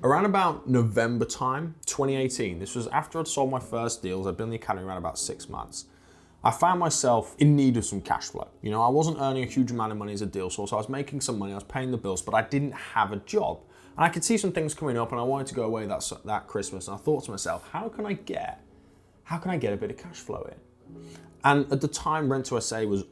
Around about November time, 2018, this was after I'd sold my first deals. I'd been in the academy around about 6 months. I found myself in need of some cash flow. You know, I wasn't earning a huge amount of money as a deal source. I was making some money, I was paying the bills, but I didn't have a job. And I could see some things coming up and I wanted to go away that Christmas. And I thought to myself, how can I get a bit of cash flow in? And at the time, Rent to SA was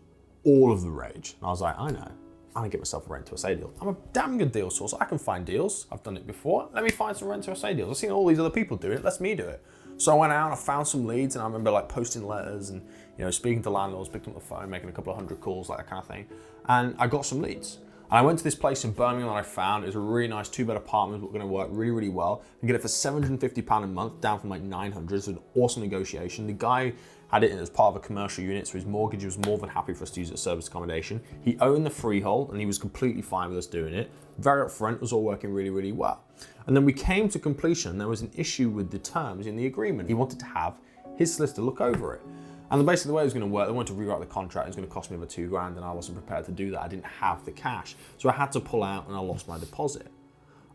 all of the rage. And I was like, I know, I'm gonna get myself a Rent to SA deal. I'm a damn good deal source. I can find deals. I've done it before. Let me find some Rent to SA deals. I've seen all these other people do it. Let's me do it. So I went out and I found some leads, and I remember like posting letters and, you know, speaking to landlords, picking up the phone, making a couple of hundred calls, like that kind of thing. And I got some leads. And I went to this place in Birmingham that I found. It was a really nice 2-bed apartment that were going to work really, really well. And get it for £750 a month, down from like 900. It's an awesome negotiation. The guy had it as part of a commercial unit, so his mortgage was more than happy for us to use it as service accommodation. He owned the freehold and he was completely fine with us doing it. Very upfront, it was all working really, really well. And then we came to completion. There was an issue with the terms in the agreement. He wanted to have his solicitor look over it. And basically the way it was going to work, they wanted to rewrite the contract. It was going to cost me over $2,000 and I wasn't prepared to do that. I didn't have the cash. So I had to pull out and I lost my deposit.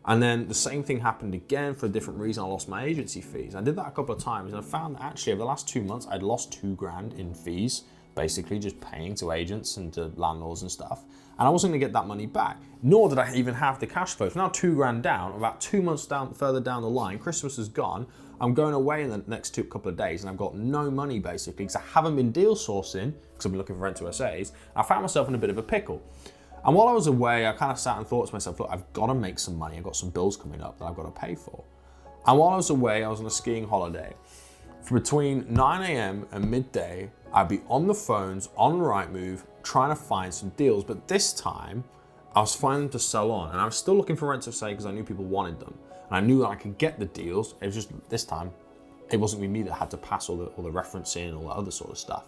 And then the same thing happened again for a different reason. I lost my agency fees. I did that a couple of times and I found that actually over the last 2 months, I'd lost $2,000 in fees, basically just paying to agents and to landlords and stuff. And I wasn't gonna get that money back, nor did I even have the cash flow. So now $2,000 down, about 2 months further down the line, Christmas is gone. I'm going away in the next couple of days and I've got no money basically because I haven't been deal sourcing because I've been looking for Rent to SAs. I found myself in a bit of a pickle. And while I was away, I kind of sat and thought to myself, look, I've got to make some money. I've got some bills coming up that I've got to pay for. And while I was away, I was on a skiing holiday. For between 9 a.m. and midday, I'd be on the phones, on Rightmove, trying to find some deals. But this time, I was finding them to sell on. And I was still looking for Rent to SA because I knew people wanted them. And I knew that I could get the deals. It was just, this time, it wasn't me that had to pass all the referencing and all that other sort of stuff.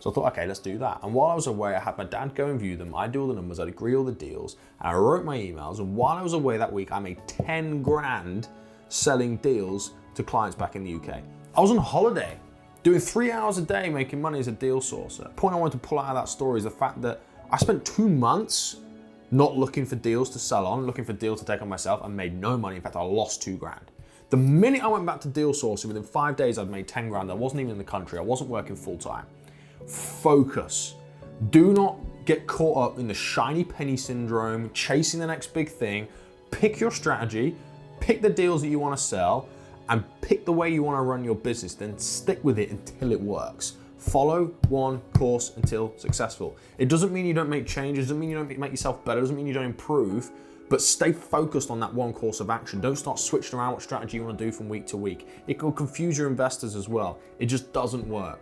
So I thought, okay, let's do that. And while I was away, I had my dad go and view them. I'd do all the numbers, I'd agree all the deals, and I wrote my emails. And while I was away that week, I made $10,000 selling deals to clients back in the UK. I was on holiday, doing 3 hours a day making money as a deal sourcer. The point I wanted to pull out of that story is the fact that I spent 2 months not looking for deals to sell on, looking for deals to take on myself, and made no money. In fact, I lost $2,000. The minute I went back to deal sourcing, within 5 days, I'd made $10,000. I wasn't even in the country. I wasn't working full time. Focus. Do not get caught up in the shiny penny syndrome, chasing the next big thing. Pick your strategy, pick the deals that you want to sell, and pick the way you want to run your business. Then stick with it until it works. Follow one course until successful. It doesn't mean you don't make changes, doesn't mean you don't make yourself better, doesn't mean you don't improve, but stay focused on that one course of action. Don't start switching around what strategy you want to do from week to week. It will confuse your investors as well. It just doesn't work.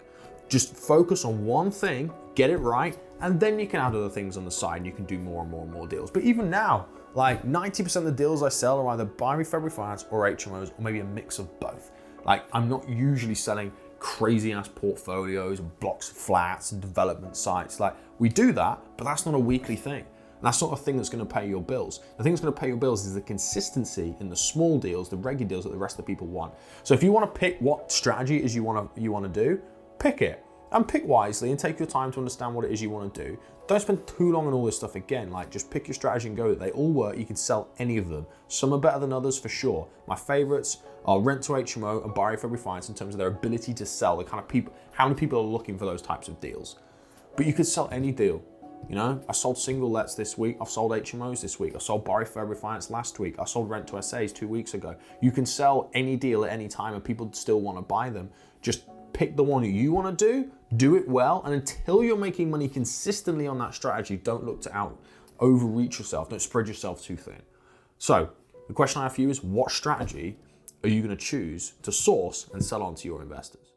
Just focus on one thing, get it right, and then you can add other things on the side and you can do more and more and more deals. But even now, like 90% of the deals I sell are either buy, refurb, refinance or HMOs, or maybe a mix of both. Like I'm not usually selling crazy ass portfolios and blocks of flats and development sites. Like we do that, but that's not a weekly thing. And that's not a thing that's gonna pay your bills. The thing that's gonna pay your bills is the consistency in the small deals, the regular deals that the rest of the people want. So if you wanna pick what strategy it is you wanna do, pick it and pick wisely and take your time to understand what it is you want to do. Don't spend too long on all this stuff again. Like just pick your strategy and go with it. They all work. You can sell any of them. Some are better than others for sure. My favorites are Rent to HMO and Buy Refurb Refinance in terms of their ability to sell, the kind of people, how many people are looking for those types of deals. But you could sell any deal. You know, I sold single lets this week. I've sold HMOs this week. I sold Buy Refurb Refinance last week. I sold Rent to SAs 2 weeks ago. You can sell any deal at any time and people still want to buy them. Just pick the one that you want to do it well, and until you're making money consistently on that strategy, don't look to overreach yourself, don't spread yourself too thin. So the question I have for you is, what strategy are you going to choose to source and sell on to your investors?